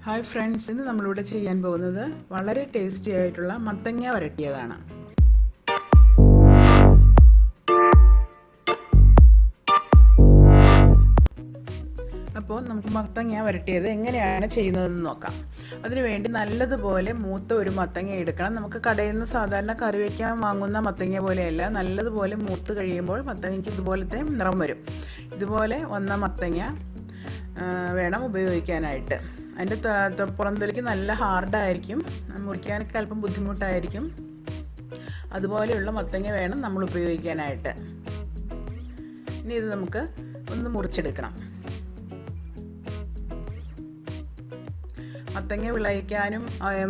Hi friends, ഇന്ന് നമ്മളിവിടെ ചെയ്യാൻ പോകുന്നത് വളരെ ടേസ്റ്റി ആയിട്ടുള്ള മത്തങ്ങ വരട്ടിയതാണ്. അപ്പോൾ നമുക്ക് മത്തങ്ങ വരട്ടിയത് എങ്ങനെയാണ് ചെയ്യുന്നതെന്ന് നോക്കാം. അതിനുവേണ്ടി നല്ലതുപോലെ മൂത്ത ഒരു മത്തങ്ങ എടുക്കണം. നമുക്ക് കടയിൽ നിന്ന് സാധാരണ കറി വയ്ക്കാൻ വാങ്ങുന്ന മത്തങ്ങ പോലെയല്ല, നല്ലതുപോലെ മൂത്ത് കഴിയുമ്പോൾ മത്തങ്ങയ്ക്ക് ഇതുപോലത്തെ നിറം വരും. ഇതുപോലെ വന്ന മത്തങ്ങ വേണം ഉപയോഗിക്കാനായിട്ട്. അതിൻ്റെ പുറന്തൊലിക്ക് നല്ല ഹാർഡായിരിക്കും, മുറിക്കാനൊക്കെ അല്പം ബുദ്ധിമുട്ടായിരിക്കും. അതുപോലെയുള്ള മത്തങ്ങ വേണം നമ്മൾ ഉപയോഗിക്കാനായിട്ട്. ഇനി ഇത് നമുക്ക് ഒന്ന് മുറിച്ചെടുക്കണം. മത്തങ്ങ വിളയിക്കാനും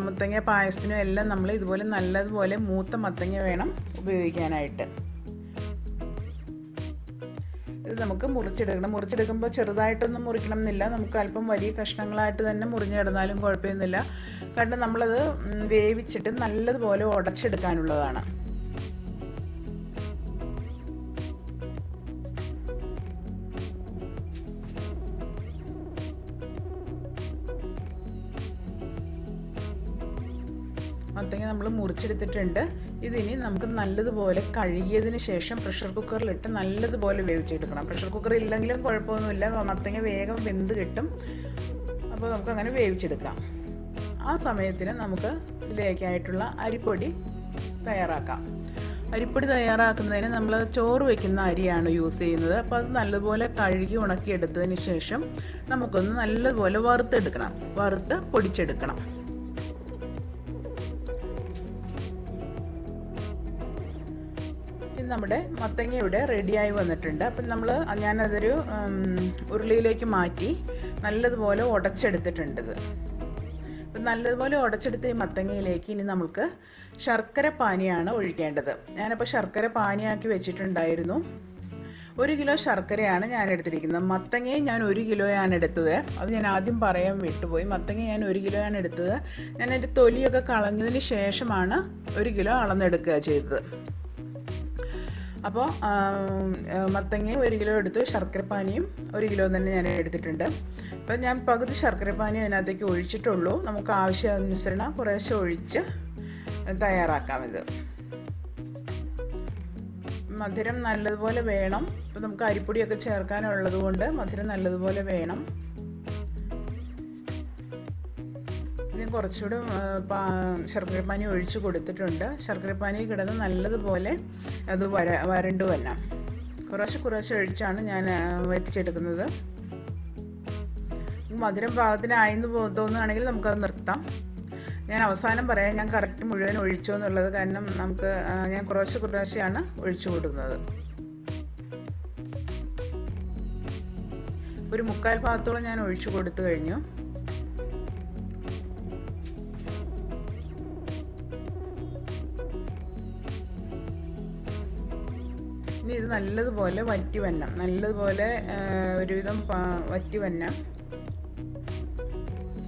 മത്തങ്ങ പായസത്തിനും എല്ലാം നമ്മൾ ഇതുപോലെ നല്ലതുപോലെ മൂത്ത മത്തങ്ങ വേണം ഉപയോഗിക്കാനായിട്ട്. ഇത് നമുക്ക് മുറിച്ചെടുക്കുമ്പോൾ ചെറുതായിട്ടൊന്നും മുറിക്കണം എന്നില്ല. നമുക്ക് അല്പം വലിയ കഷ്ണങ്ങളായിട്ട് തന്നെ മുറിഞ്ഞ് കിടന്നാലും കുഴപ്പമൊന്നുമില്ല. കാരണം നമ്മളത് വേവിച്ചിട്ട് നല്ലതുപോലെ ഉടച്ചെടുക്കാനുള്ളതാണ്. മത്തങ്ങ നമ്മൾ മുറിച്ചെടുത്തിട്ടുണ്ട്. ഇതിനി നമുക്ക് നല്ലതുപോലെ കഴുകിയതിന് ശേഷം പ്രഷർ കുക്കറിലിട്ട് നല്ലതുപോലെ വേവിച്ചെടുക്കണം. പ്രഷർ കുക്കർ ഇല്ലെങ്കിലും കുഴപ്പമൊന്നുമില്ല, മത്തങ്ങ വേഗം വെന്ത് കിട്ടും. അപ്പോൾ നമുക്കങ്ങനെ വേവിച്ചെടുക്കാം. ആ സമയത്തിന് നമുക്ക് ഇതിലേക്കായിട്ടുള്ള അരിപ്പൊടി തയ്യാറാക്കാം. അരിപ്പൊടി തയ്യാറാക്കുന്നതിന് നമ്മൾ ചോറ് വയ്ക്കുന്ന അരിയാണ് യൂസ് ചെയ്യുന്നത്. അപ്പോൾ അത് നല്ലതുപോലെ കഴുകി ഉണക്കിയെടുത്തതിന് ശേഷം നമുക്കൊന്ന് നല്ലതുപോലെ വറുത്ത് പൊടിച്ചെടുക്കണം. നമ്മുടെ മത്തങ്ങ ഇവിടെ റെഡിയായി വന്നിട്ടുണ്ട്. അപ്പം ഞാനതൊരു ഉരുളിയിലേക്ക് മാറ്റി നല്ലതുപോലെ ഉടച്ചെടുത്തിട്ടുണ്ടത്. അപ്പം നല്ലതുപോലെ ഉടച്ചെടുത്ത ഈ മത്തങ്ങയിലേക്ക് ഇനി നമുക്ക് ശർക്കര പാനിയാണ് ഒഴിക്കേണ്ടത്. ഞാനപ്പോൾ ശർക്കര പാനിയാക്കി വെച്ചിട്ടുണ്ടായിരുന്നു. 1 കിലോ ശർക്കരയാണ് ഞാൻ എടുത്തിരിക്കുന്നത്. മത്തങ്ങയും ഞാൻ 1 കിലോയാണ് എടുത്തത്. അത് ഞാൻ ആദ്യം പറയാൻ വിട്ടുപോയി. മത്തങ്ങ ഞാൻ 1 കിലോയാണ് എടുത്തത്. ഞാൻ അതിൻ്റെ തൊലിയൊക്കെ കളഞ്ഞതിന് ശേഷമാണ് 1 കിലോ അളന്നെടുക്കുക ചെയ്തത്. അപ്പോൾ മത്തങ്ങയും 1 കിലോ എടുത്തു, ശർക്കരപ്പാനിയും 1 കിലോ തന്നെ ഞാൻ എടുത്തിട്ടുണ്ട്. അപ്പോൾ ഞാൻ പകുതി ശർക്കരപ്പാനി അതിനകത്തേക്ക് ഒഴിച്ചിട്ടുള്ളൂ. നമുക്ക് ആവശ്യാനുസരണം കുറേശ്ശെ ഒഴിച്ച് തയ്യാറാക്കാം. ഇത് മധുരം നല്ലതുപോലെ വേണം. ഇപ്പോൾ നമുക്ക് അരിപ്പൊടിയൊക്കെ ചേർക്കാനുള്ളത് കൊണ്ട് മധുരം നല്ലതുപോലെ വേണം. ഇനി കുറച്ചുകൂടെ ശർക്കരപ്പാനി ഒഴിച്ച് കൊടുത്തിട്ടുണ്ട്. ശർക്കരപ്പാനി കിടന്ന് നല്ലതുപോലെ അത് വരണ്ടു വരണം. കുറേശ്ശെ ഒഴിച്ചാണ് ഞാൻ വറ്റിച്ചെടുക്കുന്നത്. മധുരം പാകത്തിനായെന്ന് തോന്നുകയാണെങ്കിൽ നമുക്കത് നിർത്താം. ഞാൻ അവസാനം പറയാം ഞാൻ കറക്റ്റ് മുഴുവൻ ഒഴിച്ചോ എന്നുള്ളത്. കാരണം ഞാൻ കുറേശ്ശെയാണ് ഒഴിച്ചു കൊടുക്കുന്നത്. ഒരു 3/4 ഭാഗത്തോളം ഞാൻ ഒഴിച്ചു കൊടുത്തു കഴിഞ്ഞു. ഇനി ഇത് നല്ലതുപോലെ വറ്റി വരണം. നല്ലതുപോലെ ഒരുവിധം വറ്റി വരണം.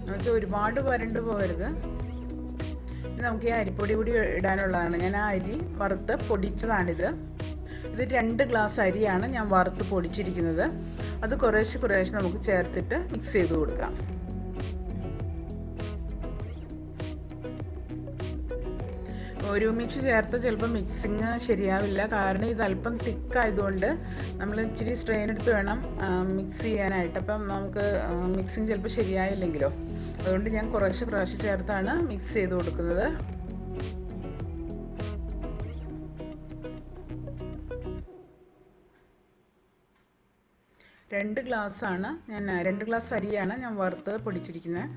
എന്നുവെച്ചാൽ ഒരുപാട് വരണ്ടു പോകരുത്. ഇനി നമുക്ക് ഈ അരിപ്പൊടി കൂടി ഇടാനുള്ളതാണ്. ഞാൻ ആ അരി വറുത്ത് പൊടിച്ചതാണിത്. ഇത് 2 ഗ്ലാസ് അരിയാണ് ഞാൻ വറുത്ത് പൊടിച്ചിരിക്കുന്നത്. അത് കുറേശ്ശെ നമുക്ക് ചേർത്തിട്ട് മിക്സ് ചെയ്ത് കൊടുക്കാം. ഒരുമിച്ച് ചേർത്ത് ചിലപ്പോൾ മിക്സിങ് ശരിയാവില്ല. കാരണം ഇത് അല്പം തിക്കായതുകൊണ്ട് നമ്മൾ ഇച്ചിരി സ്ട്രെയിൻ എടുത്ത് വേണം മിക്സ് ചെയ്യാനായിട്ട്. അപ്പം നമുക്ക് മിക്സിങ് ചിലപ്പോൾ ശരിയായില്ലെങ്കിലോ, അതുകൊണ്ട് ഞാൻ കുറേശ്ശെ ചേർത്താണ് മിക്സ് ചെയ്ത് കൊടുക്കുന്നത്. രണ്ട് ഗ്ലാസ് അരിയാണ് ഞാൻ വറുത്ത് പൊടിച്ചിരിക്കുന്നത്.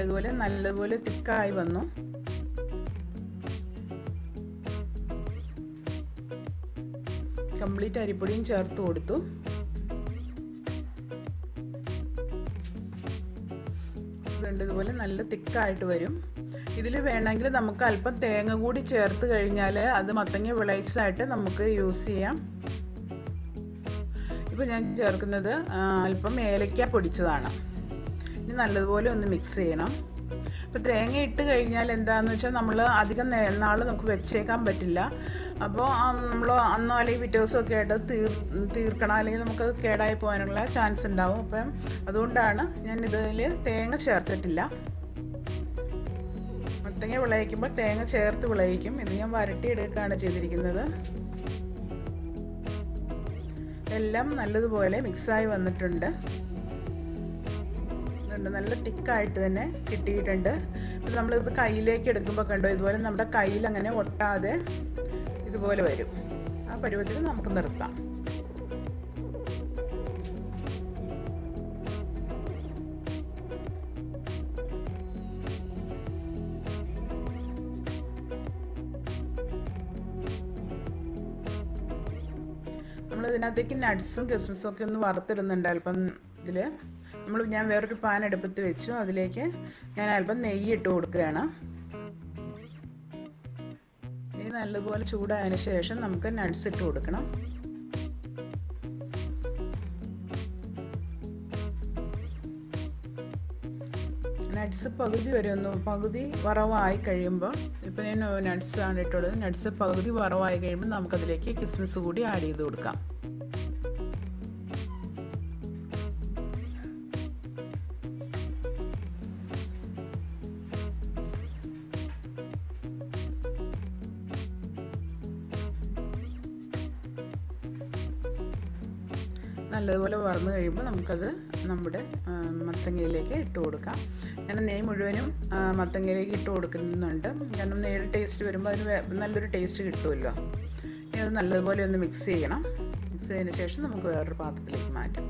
ഇതുപോലെ നല്ലപോലെ തിക്കായി വന്നു. കംപ്ലീറ്റ് അരിപ്പൊടിയും ചേർത്ത് കൊടുത്തു. ഇതുപോലെ നല്ല തിക്കായിട്ട് വരും. ഇതിൽ വേണമെങ്കിൽ നമുക്ക് അല്പം തേങ്ങ കൂടി ചേർത്ത് കഴിഞ്ഞാൽ അത് മത്തങ്ങ വിളയിച്ചതായിട്ട് നമുക്ക് യൂസ് ചെയ്യാം. ഇപ്പോൾ ഞാൻ ചേർക്കുന്നത് അല്പം ഏലക്ക പൊടിച്ചതാണ്. ഇനി നല്ലതുപോലെ ഒന്ന് മിക്സ് ചെയ്യണം. ഇപ്പോൾ തേങ്ങ ഇട്ട് കഴിഞ്ഞാൽ എന്താണെന്ന് വെച്ചാൽ നമ്മൾ അധികം നാൾ നമുക്ക് വെച്ചേക്കാൻ പറ്റില്ല. അപ്പോൾ നമ്മൾ അന്നോ അല്ലെങ്കിൽ പിറ്റേ ദിവസമൊക്കെ ആയിട്ട് തീർക്കണം, അല്ലെങ്കിൽ നമുക്കത് കേടായി പോകാനുള്ള ചാൻസ് ഉണ്ടാവും. അപ്പം അതുകൊണ്ടാണ് ഞാൻ ഇതിൽ തേങ്ങ ചേർത്തിട്ടില്ല. മത്തങ്ങ വിളയിക്കുമ്പോൾ തേങ്ങ ചേർത്ത് വിളയിക്കും. ഇത് ഞാൻ വരട്ടിയെടുക്കുകയാണ് ചെയ്തിരിക്കുന്നത്. എല്ലാം നല്ലതുപോലെ മിക്സായി വന്നിട്ടുണ്ട്. നല്ല തിക്കായിട്ട് തന്നെ കിട്ടിയിട്ടുണ്ട്. ഇപ്പം നമ്മളിത് കയ്യിലേക്ക് എടുക്കുമ്പോൾ കണ്ടോ, ഇതുപോലെ നമ്മുടെ കയ്യിൽ അങ്ങനെ ഒട്ടാതെ ഇതുപോലെ വരും. ആ പരുവത്തിൽ നമുക്ക് നിർത്താം. നമ്മളിതിനകത്തേക്ക് നട്ട്സും കിസ്മിസും ഒക്കെ ഒന്ന് വറുത്തിടുന്നുണ്ട് അല്പം. ഞാൻ വേറൊരു പാൻ അടുപ്പത്ത് വെച്ചു. അതിലേക്ക് ഞാൻ അല്പം നെയ്യ് ഇട്ട് കൊടുക്കുകയാണ്. നെയ്യ് നല്ലതുപോലെ ചൂടായതിന് ശേഷം നമുക്ക് നട്ട്സ് ഇട്ട് കൊടുക്കണം. നട്ട്സ് പകുതി വറവായി കഴിയുമ്പോൾ, ഇപ്പോൾ ഞാൻ നട്ട്സ് ആണ് ഇട്ടുള്ളത്. നട്ട്സ് പകുതി വറവായി കഴിയുമ്പോൾ നമുക്കതിലേക്ക് കിസ്മിസ് കൂടി ആഡ് ചെയ്ത് കൊടുക്കാം. നല്ലതുപോലെ വറന്ന് കഴിയുമ്പോൾ നമുക്കത് നമ്മുടെ മത്തങ്ങയിലേക്ക് ഇട്ട് കൊടുക്കാം. ഞാൻ നെയ്യ് മുഴുവനും മത്തങ്ങയിലേക്ക് ഇട്ട് കൊടുക്കുന്നുണ്ട്. കാരണം നെയ്യുടെ ടേസ്റ്റ് വരുമ്പോൾ അതിന് നല്ലൊരു ടേസ്റ്റ് കിട്ടുമല്ലോ. ഇനി അത് നല്ലതുപോലെ ഒന്ന് മിക്സ് ചെയ്യണം. മിക്സ് ചെയ്തതിന് ശേഷം നമുക്ക് വേറൊരു പാത്രത്തിലേക്ക് മാറ്റാം.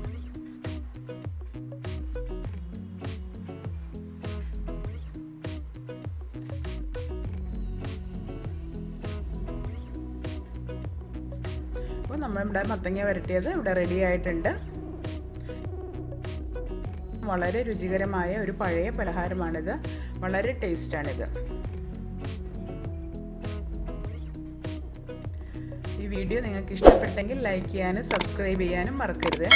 അപ്പോൾ നമ്മുടെ മത്തങ്ങ വരട്ടിയത് ഇവിടെ റെഡി ആയിട്ടുണ്ട്. വളരെ രുചികരമായ ഒരു പഴയ പലഹാരമാണിത്. വളരെ ടേസ്റ്റാണിത്. ഈ വീഡിയോ നിങ്ങൾക്ക് ഇഷ്ടപ്പെട്ടെങ്കിൽ ലൈക്ക് ചെയ്യാനും സബ്സ്ക്രൈബ് ചെയ്യാനും മറക്കരുത്.